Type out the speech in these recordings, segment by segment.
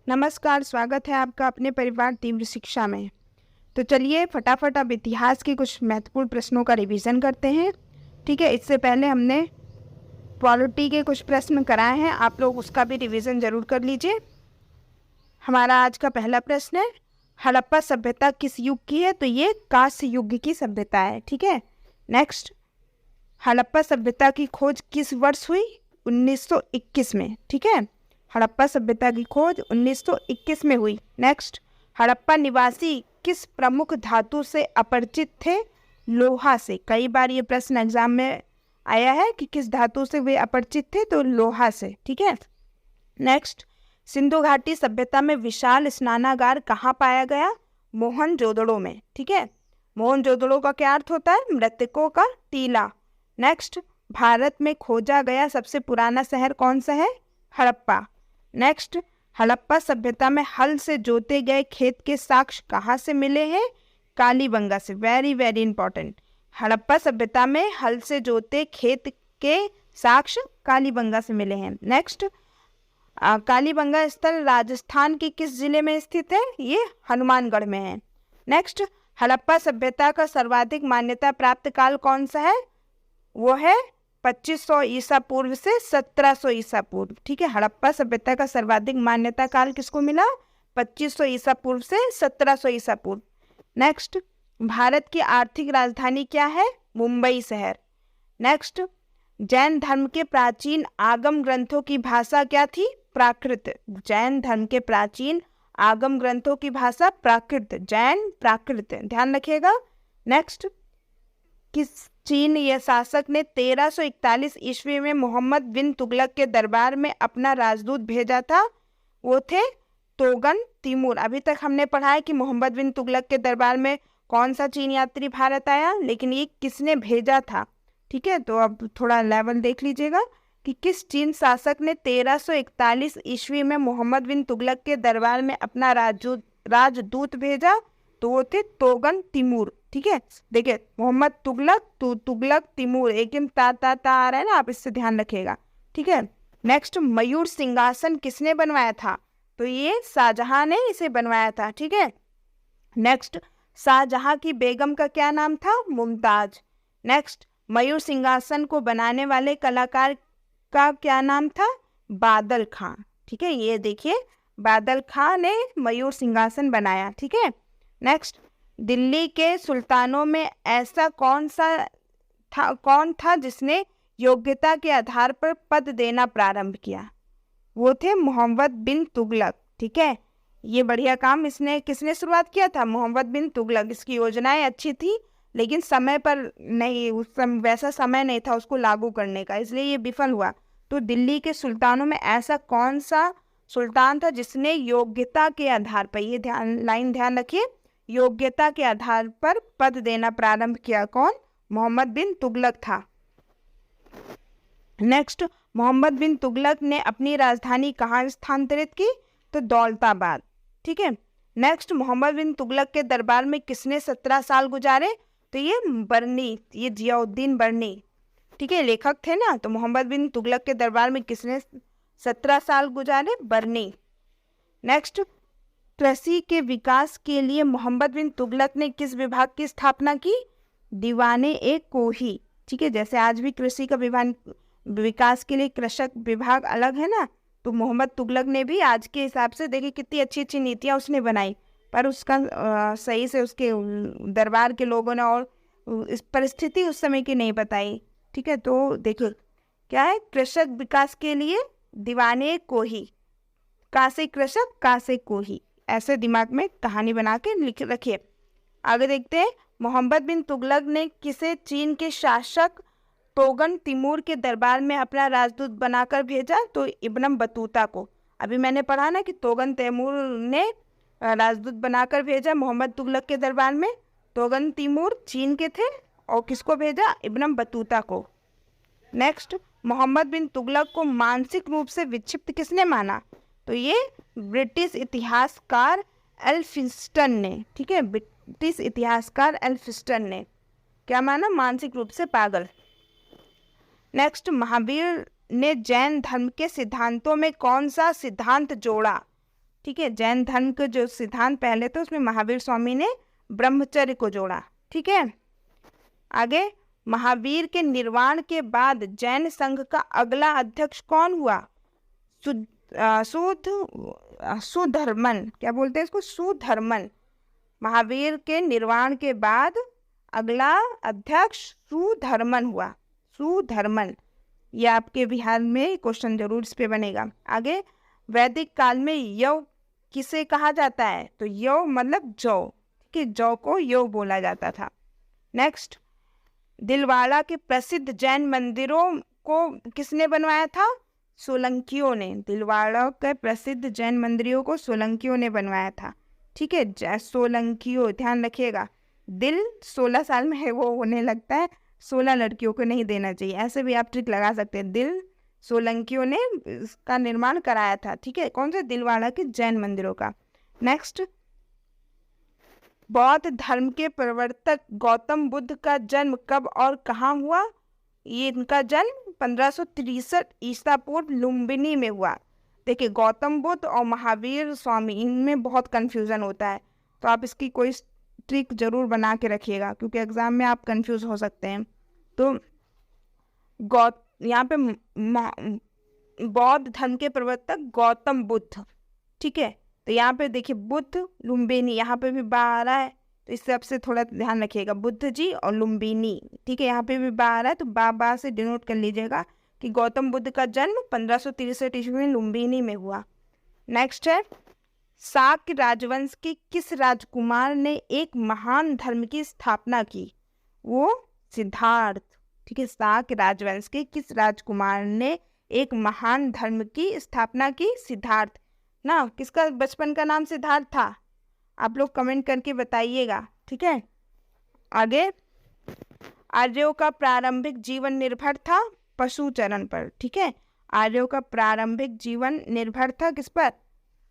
नमस्कार, स्वागत है आपका अपने परिवार तीव्र शिक्षा में। तो चलिए फटाफट अब इतिहास के कुछ महत्वपूर्ण प्रश्नों का रिवीजन करते हैं। ठीक है, इससे पहले हमने पॉलिटी के कुछ प्रश्न कराए हैं, आप लोग उसका भी रिवीजन जरूर कर लीजिए। हमारा आज का पहला प्रश्न है, हड़प्पा सभ्यता किस युग की है? तो ये कांस्य युग की सभ्यता है। ठीक है, नेक्स्ट, हड़प्पा सभ्यता की खोज किस वर्ष हुई? 1921 में। ठीक है, हड़प्पा सभ्यता की खोज 1921 में हुई। नेक्स्ट, हड़प्पा निवासी किस प्रमुख धातु से अपरिचित थे? लोहा से। कई बार ये प्रश्न एग्जाम में आया है कि किस धातु से वे अपरिचित थे, तो लोहा से। ठीक है, नेक्स्ट, सिंधु घाटी सभ्यता में विशाल स्नानागार कहाँ पाया गया? मोहनजोदड़ो में। ठीक है, मोहनजोदड़ो का क्या अर्थ होता है? मृतकों का टीला। नेक्स्ट, भारत में खोजा गया सबसे पुराना शहर कौन सा है? हड़प्पा। नेक्स्ट, हड़प्पा सभ्यता में हल से जोते गए खेत के साक्ष्य कहाँ से मिले हैं? कालीबंगा से। वेरी वेरी इंपॉर्टेंट, हड़प्पा सभ्यता में हल से जोते खेत के साक्ष्य कालीबंगा से मिले हैं। नेक्स्ट, कालीबंगा स्थल राजस्थान के किस जिले में स्थित है? ये हनुमानगढ़ में है। नेक्स्ट, हड़प्पा सभ्यता का सर्वाधिक मान्यता प्राप्त काल कौन सा है? वो है 2500 ईसा पूर्व से 1700 ईसा पूर्व। ठीक है, हड़प्पा सभ्यता का सर्वाधिक मान्यता काल किसको मिला? 2500 ईसा पूर्व से 1700 ईसा पूर्व। नेक्स्ट, भारत की आर्थिक राजधानी क्या है? मुंबई शहर। नेक्स्ट, जैन धर्म के प्राचीन आगम ग्रंथों की भाषा क्या थी? प्राकृत। जैन धर्म के प्राचीन आगम ग्रंथों की भाषा प्राकृत, जैन प्राकृत, ध्यान रखिएगा। नेक्स्ट, किस चीन या शासक ने 1341 ईस्वी में मोहम्मद बिन तुगलक के दरबार में अपना राजदूत भेजा था? वो थे तोगन तिमूर। अभी तक हमने पढ़ा है कि मोहम्मद बिन तुगलक के दरबार में कौन सा चीन यात्री भारत आया, लेकिन ये किसने भेजा था? ठीक है, तो अब थोड़ा लेवल देख लीजिएगा कि किस चीन शासक ने 1341 ईस्वी में मोहम्मद बिन तुगलक के दरबार में अपना राजदूत भेजा? तो वो थे तोगन तिमूर। ठीक है, देखिए मोहम्मद तुगलक, तुगलक तिमूर, एक ता आ रहा है ना, आप इससे ध्यान रखिएगा। ठीक है, नेक्स्ट, मयूर सिंहासन किसने बनवाया था? तो ये शाहजहां ने इसे बनवाया था। ठीक है, नेक्स्ट, शाहजहां की बेगम का क्या नाम था? मुमताज। नेक्स्ट, मयूर सिंहासन को बनाने वाले कलाकार का क्या नाम था? बादल खां। ठीक है, ये देखिए बादल खां ने मयूर सिंहासन बनाया। ठीक है, नेक्स्ट, दिल्ली के सुल्तानों में ऐसा कौन था जिसने योग्यता के आधार पर पद देना प्रारंभ किया? वो थे मोहम्मद बिन तुगलक। ठीक है, ये बढ़िया काम किसने शुरुआत किया था? मोहम्मद बिन तुगलक। इसकी योजनाएं अच्छी थी, लेकिन समय पर नहीं, वैसा समय नहीं था उसको लागू करने का, इसलिए ये विफल हुआ। तो दिल्ली के सुल्तानों में ऐसा कौन सा सुल्तान था जिसने योग्यता के आधार पर, ये लाइन ध्यान रखिए, योग्यता के आधार पर पद देना प्रारंभ किया? कौन? मोहम्मद बिन तुगलक था। नेक्स्ट, मोहम्मद बिन तुगलक ने अपनी राजधानी कहाँ स्थानांतरित की? तो दौलताबाद। ठीक है, नेक्स्ट, मोहम्मद बिन तुगलक के दरबार में किसने 17 साल गुजारे? तो ये बर्नी, ये जियाउद्दीन बर्नी। ठीक है, लेखक थे ना, तो मोहम्मद बिन तुगलक के दरबार में किसने 17 साल गुजारे? बर्नी। नेक्स्ट, कृषि के विकास के लिए मोहम्मद बिन तुगलक ने किस विभाग की स्थापना की? दीवाने ए कोही। ठीक है, जैसे आज भी कृषि का विकास के लिए कृषक विभाग अलग है ना, तो मोहम्मद तुगलक ने भी आज के हिसाब से देखिए कितनी अच्छी अच्छी नीतियां उसने बनाई, पर उसका सही से उसके दरबार के लोगों ने और इस परिस्थिति उस समय की नहीं बताई। ठीक है, तो देखिए क्या है, कृषक विकास के लिए दीवाने कोही, कासे कृषक कासे कोही, ऐसे दिमाग में कहानी बना के लिख रखिए। आगे देखते हैं, मोहम्मद बिन तुगलक ने किसे चीन के शासक तोगन तिमूर के दरबार में अपना राजदूत बनाकर भेजा? तो इब्न बतूता को। अभी मैंने पढ़ा ना कि तोगन तैमूर ने राजदूत बनाकर भेजा मोहम्मद तुगलक के दरबार में। तोगन तिमूर चीन के थे और किसको भेजा? इब्न बतूता को। नेक्स्ट, मोहम्मद बिन तुगलक को मानसिक रूप से विक्षिप्त किसने माना? तो ये ब्रिटिश इतिहासकार एल्फिंस्टन ने। ठीक है, ब्रिटिश इतिहासकार एल्फिंस्टन ने क्या माना? मानसिक रूप से पागल। नेक्स्ट, महावीर ने जैन धर्म के सिद्धांतों में कौन सा सिद्धांत जोड़ा? ठीक है। जैन धर्म के जो सिद्धांत पहले थे उसमें महावीर स्वामी ने ब्रह्मचर्य को जोड़ा। ठीक है। आगे, महावीर के निर्वाण के बाद जैन संघ का अगला अध्यक्ष कौन हुआ? सुधर्मन। क्या बोलते हैं इसको? सुधर्मन। महावीर के निर्वाण के बाद अगला अध्यक्ष सुधर्मन हुआ। सुधर्मन, ये आपके बिहार में क्वेश्चन जरूर इस पे बनेगा। आगे, वैदिक काल में यव किसे कहा जाता है? तो यव मतलब जौ, ठीक है, जौ को यव बोला जाता था। नेक्स्ट, दिलवाड़ा के प्रसिद्ध जैन मंदिरों को किसने बनवाया था? सोलंकियों ने। दिलवाड़ा के प्रसिद्ध जैन मंदिरों को सोलंकियों ने बनवाया था। ठीक है, सोलंकियों, ध्यान रखिएगा। दिल 16 साल में है वो होने लगता है, 16 लड़कियों को नहीं देना चाहिए, ऐसे भी आप ट्रिक लगा सकते हैं। दिल सोलंकियों ने इसका निर्माण कराया था। ठीक है, कौन से? दिलवाड़ा के जैन मंदिरों का। नेक्स्ट, बौद्ध धर्म के प्रवर्तक गौतम बुद्ध का जन्म कब और कहाँ हुआ? ये इनका जन्म 1563 ईसा पूर्व लुम्बिनी में हुआ। देखिए, गौतम बुद्ध और महावीर स्वामी, इनमें बहुत कंफ्यूजन होता है, तो आप इसकी कोई ट्रिक जरूर बना के रखिएगा, क्योंकि एग्जाम में आप कंफ्यूज हो सकते हैं। तो यहाँ पे बौद्ध धर्म के प्रवर्तक गौतम बुद्ध। ठीक है, तो यहाँ पे देखिए बुद्ध लुम्बिनी, यहाँ पे भी बा आ रहा है, तो इस सब से थोड़ा ध्यान रखिएगा, बुद्ध जी और लुम्बिनी। ठीक है, यहाँ पे भी बा आ रहा है, तो बा से डिनोट कर लीजिएगा कि गौतम बुद्ध का जन्म 1563 ईस्वी में लुम्बिनी में हुआ। नेक्स्ट है, शाक्य राजवंश के किस राजकुमार ने एक महान धर्म की स्थापना की? वो सिद्धार्थ। ठीक है, शाक्य राजवंश के किस राजकुमार ने एक महान धर्म की स्थापना की? सिद्धार्थ ना। किसका बचपन का नाम सिद्धार्थ था? आप लोग कमेंट करके बताइएगा। ठीक है। आगे, आर्यों का प्रारंभिक जीवन निर्भर था पशु चरण पर। ठीक है, आर्यों का प्रारंभिक जीवन निर्भर था किस पर?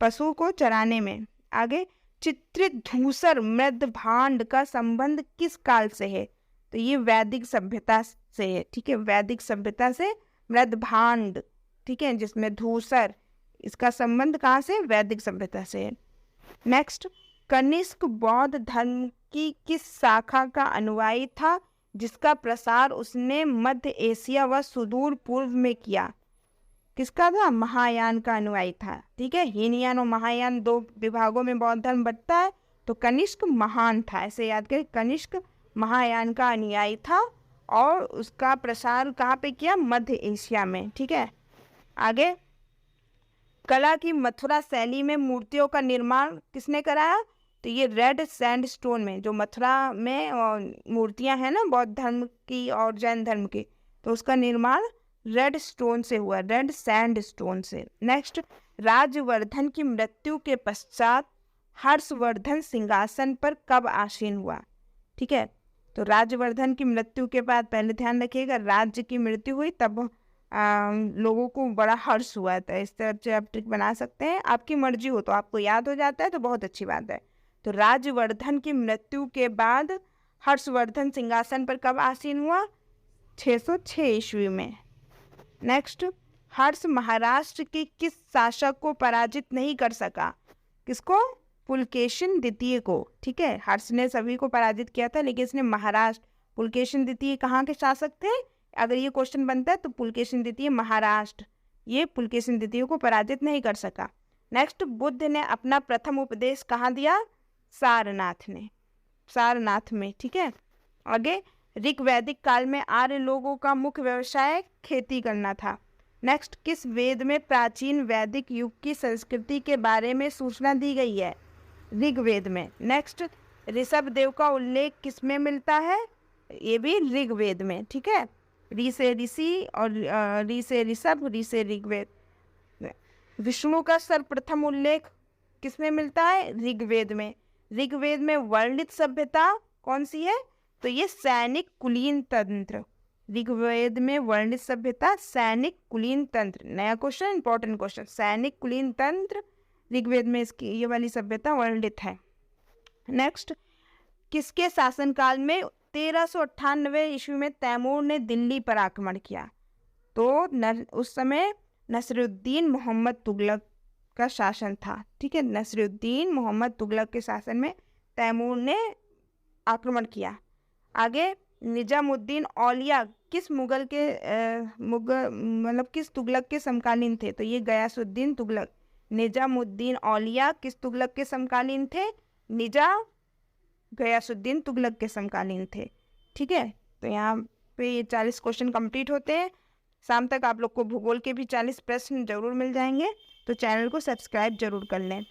पशु को चराने में। आगे, चित्रित धूसर मृद भांड का संबंध किस काल से है? तो ये वैदिक सभ्यता से है। ठीक है, वैदिक सभ्यता से मृद भांड, ठीक है, जिसमें धूसर, इसका संबंध कहाँ से? वैदिक सभ्यता से है। नेक्स्ट, कनिष्क बौद्ध धर्म की किस शाखा का अनुयायी था जिसका प्रसार उसने मध्य एशिया व सुदूर पूर्व में किया? किसका था? महायान का अनुयायी था। ठीक है, हीनयान और महायान 2 विभागों में बौद्ध धर्म बंटता है, तो कनिष्क महान था, ऐसे याद करें, कनिष्क महायान का अनुयायी था और उसका प्रसार कहाँ पे किया? मध्य एशिया में। ठीक है। आगे, कला की मथुरा शैली में मूर्तियों का निर्माण किसने कराया? तो ये रेड सैंडस्टोन में, जो मथुरा में मूर्तियां हैं ना बौद्ध धर्म की और जैन धर्म की, तो उसका निर्माण रेड स्टोन से हुआ, रेड सैंडस्टोन से। नेक्स्ट, राजवर्धन की मृत्यु के पश्चात हर्षवर्धन सिंहासन पर कब आसीन हुआ? ठीक है, तो राजवर्धन की मृत्यु के बाद, पहले ध्यान रखिएगा, राज्य की मृत्यु हुई तब लोगों को बड़ा हर्ष हुआ था। इस तरह से आप ट्रिक बना सकते हैं, आपकी मर्जी हो तो, आपको याद हो जाता है तो बहुत अच्छी बात है। तो राजवर्धन की मृत्यु के बाद हर्षवर्धन सिंहासन पर कब आसीन हुआ? 606 ईस्वी में। नेक्स्ट, हर्ष महाराष्ट्र के किस शासक को पराजित नहीं कर सका? किसको? पुलकेशिन द्वितीय को। ठीक है, हर्ष ने सभी को पराजित किया था, लेकिन इसने महाराष्ट्र, पुलकेशिन द्वितीय कहाँ के शासक थे? अगर ये क्वेश्चन बनता है तो पुलकेशिन द्वितीय महाराष्ट्र, ये पुलकेशिन द्वितीय को पराजित नहीं कर सका। नेक्स्ट, बुद्ध ने अपना प्रथम उपदेश कहाँ दिया? सारनाथ ने, सारनाथ में। ठीक है। आगे, ऋग्वैदिक काल में आर्य लोगों का मुख्य व्यवसाय खेती करना था। नेक्स्ट, किस वेद में प्राचीन वैदिक युग की संस्कृति के बारे में सूचना दी गई है? ऋग्वेद में। नेक्स्ट, ऋषभ देव का उल्लेख किस में मिलता है? ये भी ऋग्वेद में। ठीक है, ऋ से ऋषि और ऋ से ऋषभ, ऋ से ऋग्वेद। विष्णु का सर्वप्रथम उल्लेख किस में मिलता है? ऋग्वेद में। ऋग्वेद में वर्णित सभ्यता कौन सी है? तो ये सैनिक कुलीन तंत्र। ऋग्वेद में वर्णित सभ्यता सैनिक कुलीन तंत्र। नया क्वेश्चन, इंपॉर्टेंट क्वेश्चन, सैनिक कुलीन तंत्र ऋग्वेद में इसकी ये वाली सभ्यता वर्णित है। नेक्स्ट, किसके शासनकाल में 1398 ईस्वी में तैमूर ने दिल्ली पर आक्रमण किया? तो उस समय नसरुद्दीन मोहम्मद तुगलक का शासन था। ठीक है, नसरुद्दीन मोहम्मद तुगलक के शासन में तैमूर ने आक्रमण किया। आगे, निजामुद्दीन औलिया किस मुगल के मतलब किस तुगलक के समकालीन थे? तो ये गयासुद्दीन तुगलक। निजामुद्दीन औलिया किस तुगलक के समकालीन थे? गयासुद्दीन तुगलक के समकालीन थे। ठीक है, तो यहाँ पे ये 40 क्वेश्चन कंप्लीट होते हैं। शाम तक आप लोग को भूगोल के भी 40 प्रश्न जरूर मिल जाएंगे, तो चैनल को सब्सक्राइब जरूर कर लें।